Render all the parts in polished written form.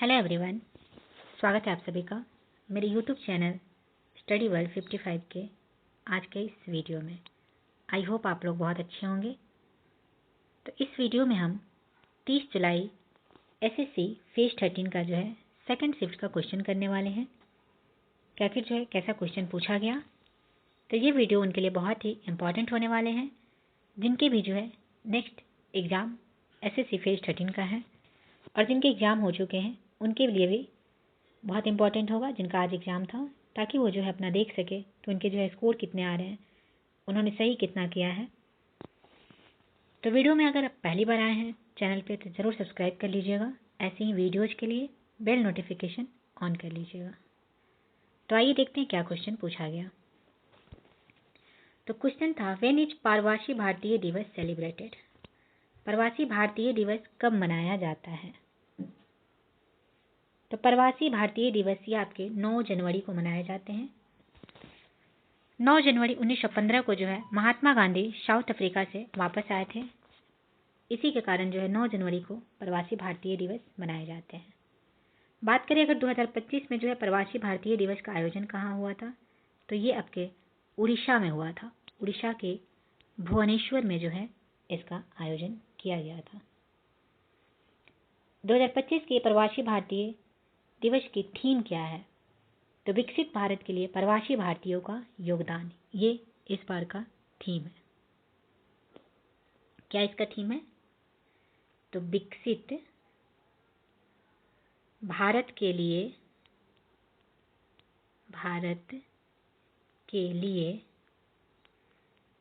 Hello everyone, स्वागत है आप सभी का मेरे यूट्यूब चैनल स्टडी वर्ल्ड 55 के आज के इस वीडियो में। आई होप आप लोग बहुत अच्छे होंगे। तो इस वीडियो में हम 30 जुलाई एसएससी फेज 13 का सेकंड शिफ्ट का क्वेश्चन करने वाले हैं। क्या कि कैसा क्वेश्चन पूछा गया, तो ये वीडियो उनके लिए बहुत ही इम्पॉर्टेंट होने वाले हैं जिनके भी नेक्स्ट एग्ज़ाम एसएससी फेज 13 का है, और जिनके एग्ज़ाम हो चुके हैं उनके लिए भी बहुत इंपॉर्टेंट होगा, जिनका आज एग्ज़ाम था, ताकि वो अपना देख सके तो उनके स्कोर कितने आ रहे हैं, उन्होंने सही कितना किया है। तो वीडियो में अगर आप पहली बार आए हैं चैनल पे तो ज़रूर सब्सक्राइब कर लीजिएगा। ऐसे ही वीडियोज़ के लिए बेल नोटिफिकेशन ऑन कर लीजिएगा। तो आइए देखते हैं क्या क्वेश्चन पूछा गया। तो क्वेश्चन था, व्हेन इज प्रवासी भारतीय दिवस सेलिब्रेटेड? प्रवासी भारतीय दिवस कब मनाया जाता है? तो प्रवासी भारतीय दिवस ये आपके 9 जनवरी को मनाए जाते हैं। 9 जनवरी 1915 को महात्मा गांधी साउथ अफ्रीका से वापस आए थे। इसी के कारण 9 जनवरी को प्रवासी भारतीय दिवस मनाए जाते हैं। बात करें अगर 2025 में प्रवासी भारतीय दिवस का आयोजन कहाँ हुआ था, तो ये आपके उड़ीसा में हुआ था। उड़ीसा के भुवनेश्वर में इसका आयोजन किया गया था। 2025 के प्रवासी भारतीय दिवस की थीम क्या है? तो विकसित भारत के लिए प्रवासी भारतीयों का योगदान, ये इस बार का थीम है। क्या इसका थीम है? तो विकसित भारत के लिए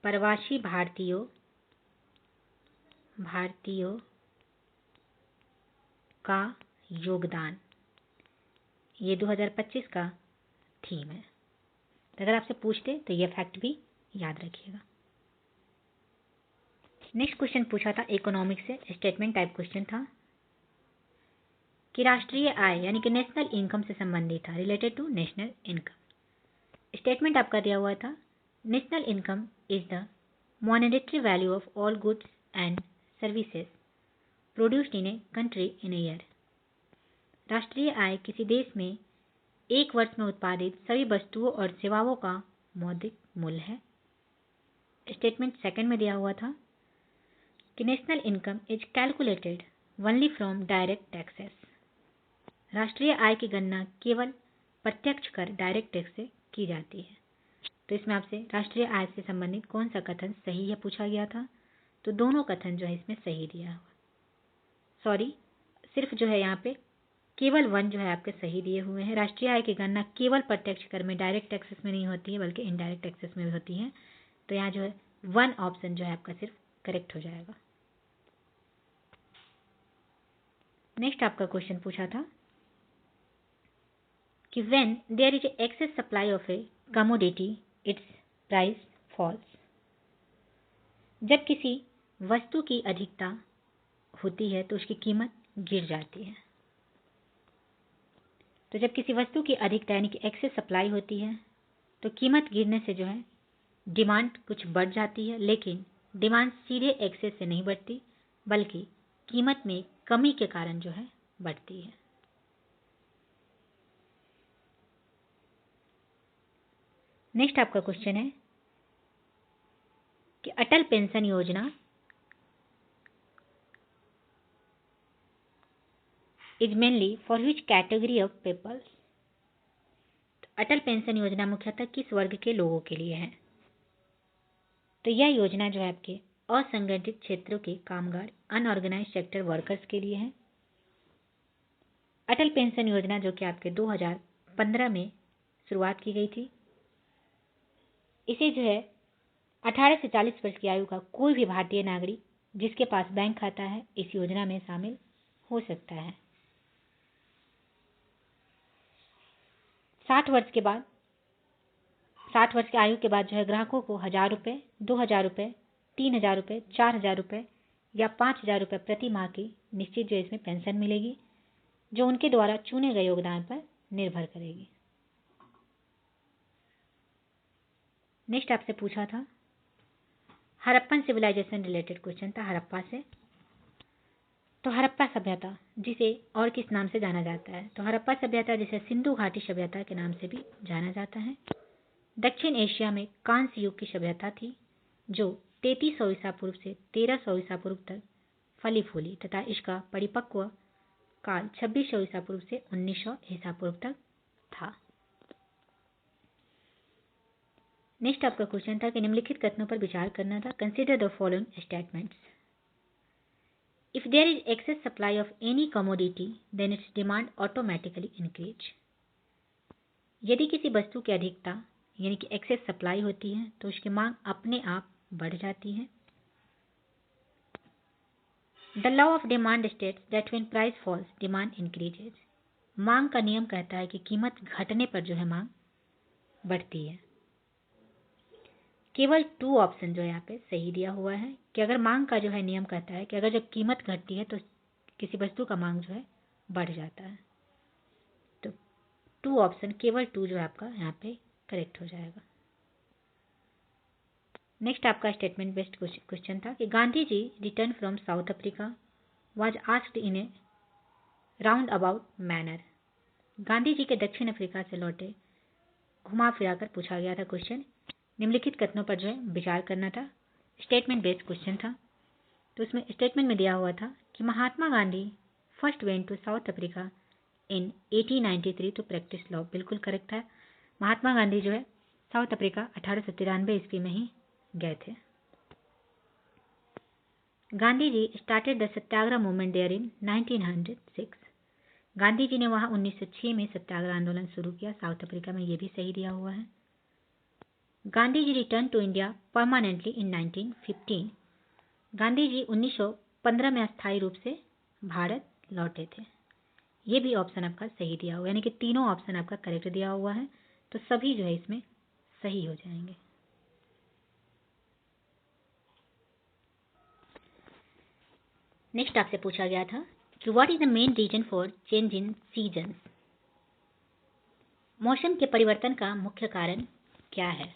प्रवासी भारतीयों का योगदान, ये 2025 का थीम है। तो अगर आपसे पूछते तो ये फैक्ट भी याद रखिएगा। नेक्स्ट क्वेश्चन पूछा था इकोनॉमिक्स से, स्टेटमेंट टाइप क्वेश्चन था कि राष्ट्रीय आय यानी कि नेशनल इनकम से संबंधित था, related to national income. Statement आपका दिया हुआ था, national income is the monetary value of all goods and services produced in a country in a year. राष्ट्रीय आय किसी देश में एक वर्ष में उत्पादित सभी वस्तुओं और सेवाओं का मौद्रिक मूल्य है। स्टेटमेंट सेकंड में दिया हुआ था कि national income is calculated only from direct taxes. राष्ट्रीय आय की गणना केवल प्रत्यक्ष कर डायरेक्ट टैक्स से की जाती है। तो इसमें आपसे राष्ट्रीय आय से संबंधित कौन सा कथन सही है पूछा गया था, तो दोनों कथन इसमें सही दिया हुआ। सॉरी, सिर्फ यहाँ पे केवल वन आपके सही दिए हुए हैं। राष्ट्रीय आय की गणना केवल प्रत्यक्ष कर में डायरेक्ट टैक्सेस में नहीं होती है, बल्कि इनडायरेक्ट टैक्सेस में भी होती है। तो यहाँ वन ऑप्शन आपका सिर्फ करेक्ट हो जाएगा। नेक्स्ट आपका क्वेश्चन पूछा था कि when there is excess supply of a commodity its price falls. जब किसी वस्तु की अधिकता होती है तो उसकी कीमत गिर जाती है। तो जब किसी वस्तु की अधिकता यानी कि एक्सेस सप्लाई होती है तो कीमत गिरने से डिमांड कुछ बढ़ जाती है, लेकिन डिमांड सीधे एक्सेस से नहीं बढ़ती, बल्कि कीमत में कमी के कारण बढ़ती है। नेक्स्ट आपका क्वेश्चन है कि Atal pension Yojana is mainly for which category of peoples. Atal pension Yojana मुख्यतः किस वर्ग के लोगों के लिए है? तो यह योजना आपके असंगठित क्षेत्रों के कामगार, अनऑर्गेनाइज सेक्टर वर्कर्स के लिए है। अटल पेंशन योजना कि आपके 2015 में शुरुआत की गई थी। इसे 18 से 40 वर्ष की आयु का कोई भी भारतीय नागरिक जिसके पास बैंक खाता है इस योजना में शामिल हो सकता है। 60 वर्ष की आयु के बाद ग्राहकों को 1000 रुपये, 2000 रुपये, 3000 रुपये, 4000 रुपये या 5000 रुपये प्रति माह की निश्चित इसमें पेंशन मिलेगी, जो उनके द्वारा चुने गए योगदान पर निर्भर करेगी। नेक्स्ट आपसे पूछा था हड़प्पन सिविलाइजेशन रिलेटेड क्वेश्चन था हड़प्पा से। तो हड़प्पा सभ्यता, जिसे और किस नाम से जाना जाता है? तो हड़प्पा सभ्यता जिसे सिंधु घाटी सभ्यता के नाम से भी जाना जाता है, दक्षिण एशिया में कांस्य युग की सभ्यता थी, जो 3300 ईसा पूर्व से 1300 ईसा पूर्व तक फली फूली तथा इसका परिपक्व काल 2600 ईसा पूर्व से 1900 ईसा पूर्व तक था। नेक्स्ट आपका क्वेश्चन था कि निम्नलिखित कथनों पर विचार करना था। Consider the following statements. If there is excess supply of any commodity then its demand automatically increase. यदि किसी वस्तु की अधिकता यानी कि एक्सेस सप्लाई होती है तो उसकी मांग अपने आप बढ़ जाती है। The law of demand states that when price falls demand increases. मांग का नियम कहता है कि कीमत घटने पर जो है मांग बढ़ती है। केवल 2 ऑप्शन जो है यहाँ पे सही दिया हुआ है कि अगर मांग का जो है नियम कहता है कि अगर जब कीमत घटती है तो किसी वस्तु का मांग जो है बढ़ जाता है। तो 2 ऑप्शन, केवल 2 जो है आपका यहाँ पे करेक्ट हो जाएगा। नेक्स्ट आपका स्टेटमेंट बेस्ड क्वेश्चन था कि Gandhi ji return from South Africa was asked in a roundabout manner. Gandhi ji के दक्षिण अफ्रीका से लौटे घुमा फिरा कर पूछा गया था क्वेश्चन। निम्नलिखित कथनों पर जो है विचार करना था। स्टेटमेंट बेस्ड क्वेश्चन था। तो उसमें स्टेटमेंट में दिया हुआ था कि Mahatma Gandhi first went to South Africa in 1893 to practice law. बिल्कुल करेक्ट है। महात्मा गांधी जो है साउथ अफ्रीका 1893 ईस्वी में ही गए थे। Gandhi ji started the Satyagraha movement there in 1906। Gandhi ji ने वहां 1906 में सत्याग्रह आंदोलन शुरू किया साउथ अफ्रीका में, ये भी सही दिया हुआ है। Gandhi ji return to India permanently in 1915। Gandhi ji 1915 में अस्थायी रूप से भारत लौटे थे। ये भी ऑप्शन आपका सही दिया हुआ है, यानी कि तीनों ऑप्शन आपका करेक्ट दिया हुआ है, तो सभी जो है इसमें सही हो जाएंगे। नेक्स्ट आपसे पूछा गया था कि what is the main reason for change in seasons. मौसम के परिवर्तन का मुख्य कारण क्या है?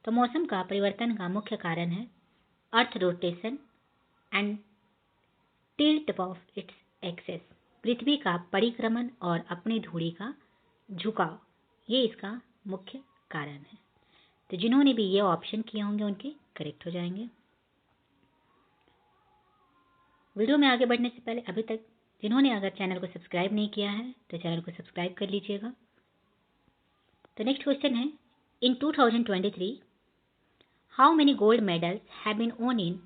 तो मौसम का परिवर्तन का मुख्य कारण है earth rotation and tilt of its axis. पृथ्वी का परिक्रमण और अपनी धुरी का झुकाव, ये इसका मुख्य कारण है। तो जिन्होंने भी ये ऑप्शन किए होंगे उनके करेक्ट हो जाएंगे। वीडियो में आगे बढ़ने से पहले अभी तक जिन्होंने अगर चैनल को सब्सक्राइब नहीं किया है तो चैनल को सब्सक्राइब कर लीजिएगा। तो नेक्स्ट क्वेश्चन है, in 2023 how many gold medals have been won in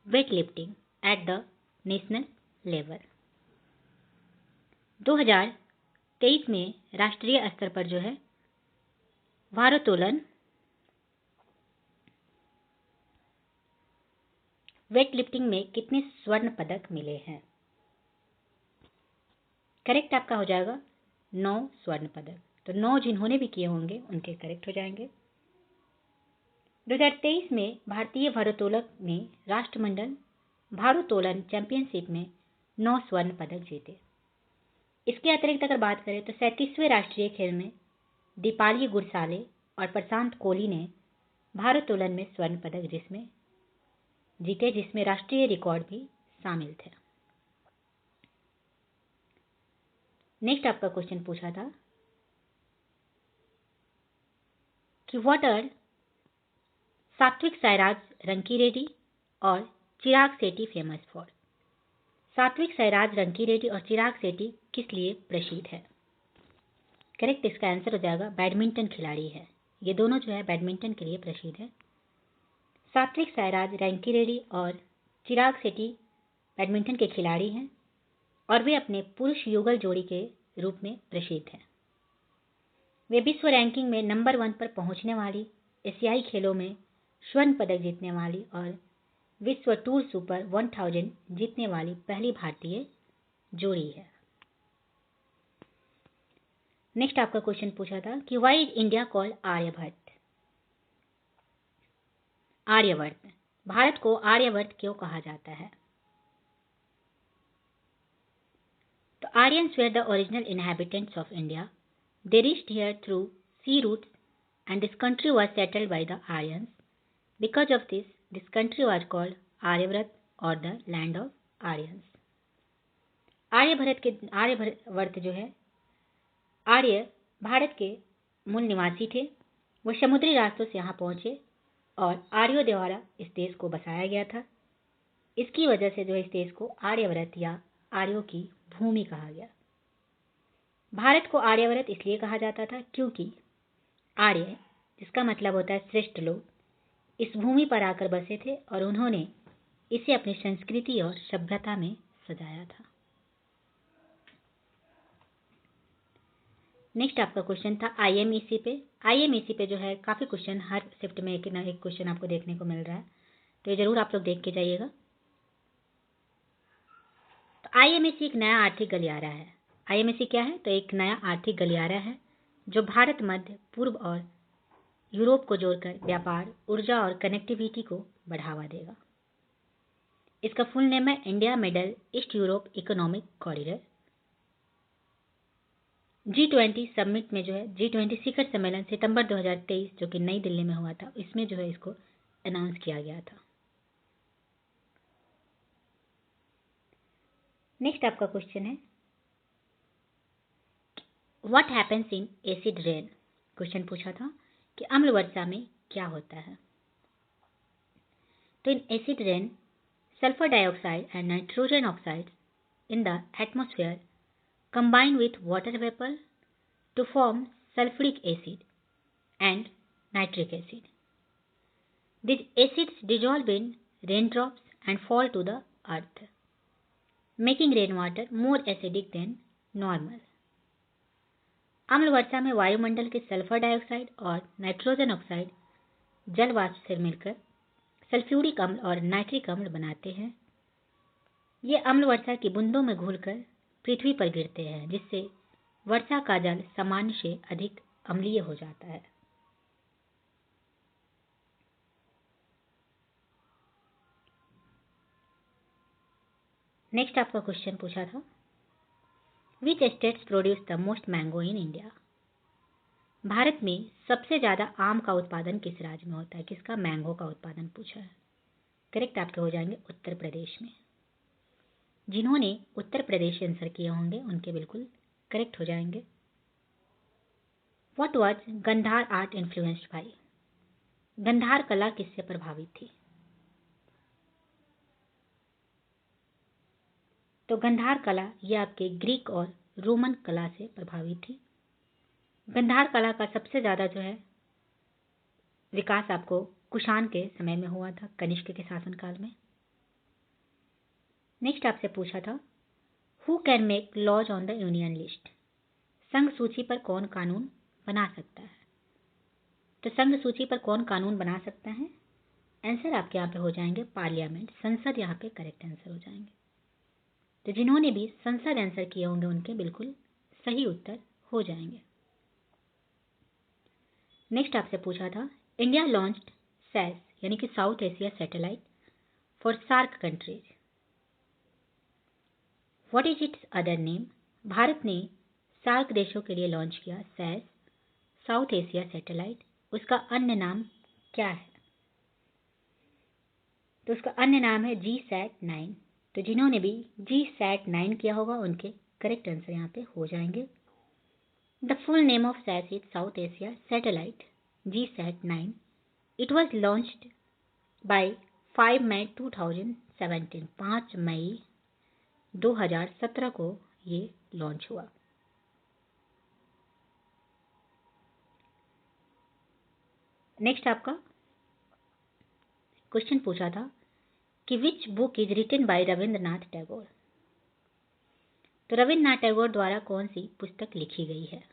weight lifting at the national level. 2023 में राष्ट्रीय स्तर पर जो है भारोत्तोलन वेट लिफ्टिंग में कितने स्वर्ण पदक मिले हैं? करेक्ट आपका हो जाएगा 9 स्वर्ण पदक। तो 9 जिन्होंने भी किए होंगे उनके करेक्ट हो जाएंगे। 2023 में भारतीय भारोत्तोलक ने राष्ट्रमंडल भारोत्तोलन चैंपियनशिप में 9 स्वर्ण पदक जीते। इसके अतिरिक्त अगर बात करें तो 37वें राष्ट्रीय खेल में दीपाली गुरसाले और प्रशांत कोहली ने भारोत्तोलन में स्वर्ण पदक जीते, जिसमें राष्ट्रीय रिकॉर्ड भी शामिल थे। नेक्स्ट आपका क्वेश्चन पूछा था कि व्हाट आर सात्विक साईराज रंकीरेड्डी और चिराग सेठी फेमस फॉर। सात्विक साईराज रंकीरेड्डी और चिराग सेठी किस लिए प्रसिद्ध है? करेक्ट इसका आंसर हो जाएगा बैडमिंटन खिलाड़ी है। ये दोनों जो है बैडमिंटन के लिए प्रसिद्ध है। सात्विक साईराज रंकीरेड्डी और चिराग सेठी बैडमिंटन के खिलाड़ी हैं और वे अपने पुरुष युगल जोड़ी के रूप में प्रसिद्ध हैं। वे विश्व रैंकिंग में नंबर 1 पर पहुंचने वाली, एशियाई खेलों में स्वर्ण पदक जीतने वाली और विश्व टूर सुपर 1000 जीतने वाली पहली भारतीय जोड़ी है। नेक्स्ट आपका क्वेश्चन पूछा था कि why is India called Aryabhatta. Aryavarta, Bharat को आर्यवर्त क्यों कहा जाता है? तो Aryans were the original inhabitants of India. They reached here through sea routes and this country was settled by the Aryans. Because of this country was called Aryavarta और the land of Aryans. Aryavarta जो है, आर्य भारत के मूल निवासी थे। वो समुद्री रास्तों से यहाँ पहुंचे और आर्यों द्वारा इस देश को बसाया गया था। इसकी वजह से जो इस देश को आर्यवर्त या आर्यों की भूमि कहा गया। भारत को आर्यवर्त इसलिए कहा जाता था क्योंकि आर्य, जिसका मतलब होता है श्रेष्ठ लोग, इस भूमि पर आकर बसे थे और उन्होंने इसे अपनी संस्कृति और सभ्यता में सजाया था। नेक्स्ट आपका क्वेश्चन था आईएमईसी पे। आईएमईसी पे जो है काफ़ी क्वेश्चन हर शिफ्ट में एक ना एक क्वेश्चन आपको देखने को मिल रहा है, तो ये जरूर आप लोग देख के जाइएगा। तो आईएमईसी एक नया आर्थिक गलियारा है। आईएमईसी क्या है? तो एक नया आर्थिक गलियारा है जो भारत, मध्य पूर्व और यूरोप को जोड़कर व्यापार, ऊर्जा और कनेक्टिविटी को बढ़ावा देगा। इसका फुल नेम है India middle east Europe economic corridor. G20 summit में जो है, G20 शिखर सम्मेलन सितंबर 2023 जो कि नई दिल्ली में हुआ था, इसमें जो है इसको अनाउंस किया गया था। नेक्स्ट आपका क्वेश्चन है what happens in acid rain. Question पूछा था कि अम्ल वर्षा में क्या होता है। तो in acid rain sulphur dioxide and nitrogen oxide in the atmosphere combine with water vapor to form sulfuric acid and nitric acid. These acids dissolve in raindrops and fall to the earth, making rainwater more acidic than normal. अम्ल वर्षा में वायुमंडल के sulphur dioxide और nitrogen oxide जल वाष्प से मिलकर sulphuric अम्ल और नाइट्रिक अम्ल बनाते हैं। ये अम्ल वर्षा की बूंदों में घुलकर पृथ्वी पर गिरते हैं, जिससे वर्षा का जल सामान्य से अधिक अम्लीय हो जाता है। नेक्स्ट आपका क्वेश्चन पूछा था which states produce the most mango in India. Bharat में सबसे ज्यादा आम का उत्पादन किस राज्य में होता है? किसका? मैंगो का उत्पादन पूछा है। करेक्ट आपके हो जाएंगे उत्तर प्रदेश में। जिन्होंने उत्तर प्रदेश आंसर किए होंगे उनके बिल्कुल करेक्ट हो जाएंगे। What was Gandhara art influenced by. Gandhara कला किससे प्रभावित थी? तो गंधार कला ये आपके ग्रीक और रोमन कला से प्रभावित थी। गंधार कला का सबसे ज्यादा जो है विकास आपको कुषाण के समय में हुआ था, कनिष्क के शासनकाल में। नेक्स्ट आपसे पूछा था who can make laws on the union list. संघ सूची पर कौन कानून बना सकता है? तो संघ सूची पर कौन कानून बना सकता है? आंसर आपके यहाँ पे हो जाएंगे पार्लियामेंट, संसद यहाँ पे करेक्ट आंसर हो जाएंगे। तो जिन्होंने भी संसद आंसर किए होंगे उनके बिल्कुल सही उत्तर हो जाएंगे। नेक्स्ट आपसे पूछा था इंडिया लॉन्च्ड सैस यानी कि South Asia satellite for SAARC countries. What is its other name. भारत ने सार्क देशों के लिए लॉन्च किया सैस साउथ एशिया सैटेलाइट, उसका अन्य नाम क्या है? तो उसका अन्य नाम है GSAT-9। तो जिन्होंने भी GSAT-9 किया होगा उनके करेक्ट आंसर यहाँ पे हो जाएंगे। The full name of SAS is South Asia satellite GSAT-9। It was launched by 5 मई 2017। 5 मई 2017 को ये लॉन्च हुआ। नेक्स्ट आपका क्वेश्चन पूछा था कि which book is written by Rabindranath Tagore. तो रविंद्रनाथ टैगोर द्वारा कौन सी पुस्तक लिखी गई है?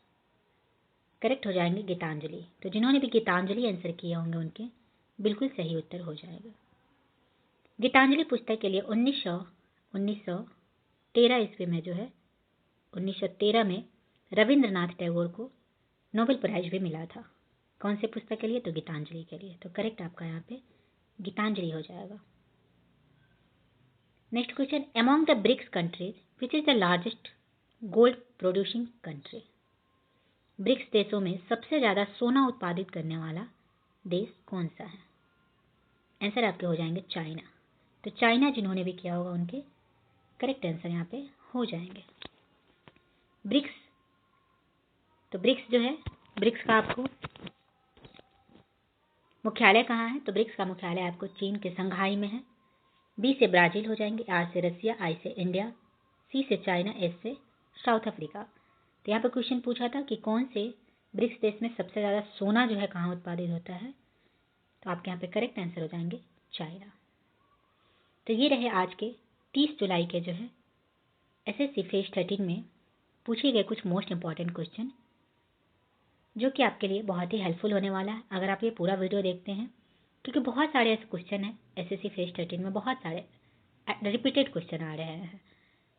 करेक्ट हो जाएंगे गीतांजलि। तो जिन्होंने भी गीतांजलि आंसर किए होंगे उनके बिल्कुल सही उत्तर हो जाएगा। गीतांजलि पुस्तक के लिए 1913 ईस्वी में जो है 1913 में रविंद्रनाथ टैगोर को नोबेल प्राइज भी मिला था। कौन से पुस्तक के लिए? तो गीतांजलि के लिए। तो करेक्ट आपका यहाँ पे गीतांजलि हो जाएगा। Next question among the BRICS countries which is the largest gold producing country. BRICS देशों में सबसे ज्यादा सोना उत्पादित करने वाला देश कौन सा है? आंसर आपके हो जाएंगे चाइना। तो चाइना जिन्होंने भी किया होगा उनके करेक्ट आंसर यहाँ पे हो जाएंगे। ब्रिक्स, तो ब्रिक्स जो है, ब्रिक्स का आपको मुख्यालय कहाँ है? तो ब्रिक्स का मुख्यालय आपको चीन के संघाई में है। बी से ब्राज़ील हो जाएंगे, आर से रसिया, आई से इंडिया, सी से चाइना, एस से साउथ अफ्रीका। तो यहाँ पर क्वेश्चन पूछा था कि कौन से ब्रिक्स देश में सबसे ज़्यादा सोना जो है कहाँ उत्पादित होता है? तो आपके यहाँ पे करेक्ट आंसर हो जाएंगे चाइना। तो ये रहे आज के 30 जुलाई के जो है एसएससी फेज 13 में पूछे गए कुछ मोस्ट इंपॉर्टेंट क्वेश्चन, जो कि आपके लिए बहुत ही हेल्पफुल होने वाला है अगर आप ये पूरा वीडियो देखते हैं, क्योंकि बहुत सारे ऐसे क्वेश्चन हैं एसएससी फेज 13 में, बहुत सारे रिपीटेड क्वेश्चन आ रहे हैं।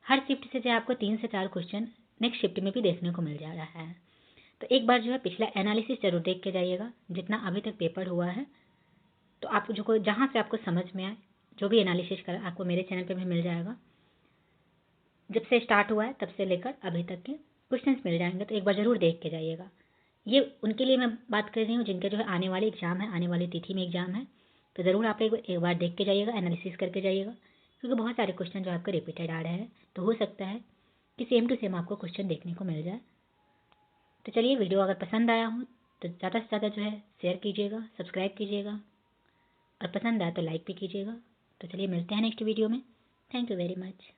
हर शिफ्ट से जो आपको 3 से 4 क्वेश्चन नेक्स्ट शिफ्ट में भी देखने को मिल जा रहा है। तो एक बार जो है पिछला एनालिसिस जरूर देख के जाइएगा, जितना अभी तक पेपर हुआ है। तो आप जो जहाँ से आपको समझ में आए, जो भी एनालिसिस करा, आपको मेरे चैनल पे भी मिल जाएगा। जब से स्टार्ट हुआ है तब से लेकर अभी तक के क्वेश्चंस मिल जाएंगे, तो एक बार ज़रूर देख के जाइएगा। ये उनके लिए मैं बात कर रही हूँ जिनके जो है आने वाले एग्जाम है, आने वाली तिथि में एग्जाम है। तो ज़रूर आप एक बार देख के जाइएगा, एनालिसिस करके जाइएगा, क्योंकि बहुत सारे क्वेश्चन जो आपके रिपीटेड आ रहे हैं। तो हो सकता है कि सेम टू सेम आपको क्वेश्चन देखने को मिल जाए। तो चलिए, वीडियो अगर पसंद आया हो तो ज़्यादा से ज़्यादा जो है शेयर कीजिएगा, सब्सक्राइब कीजिएगा, और पसंद आया तो लाइक भी कीजिएगा। तो चलिए मिलते हैं नेक्स्ट वीडियो में। Thank you very much.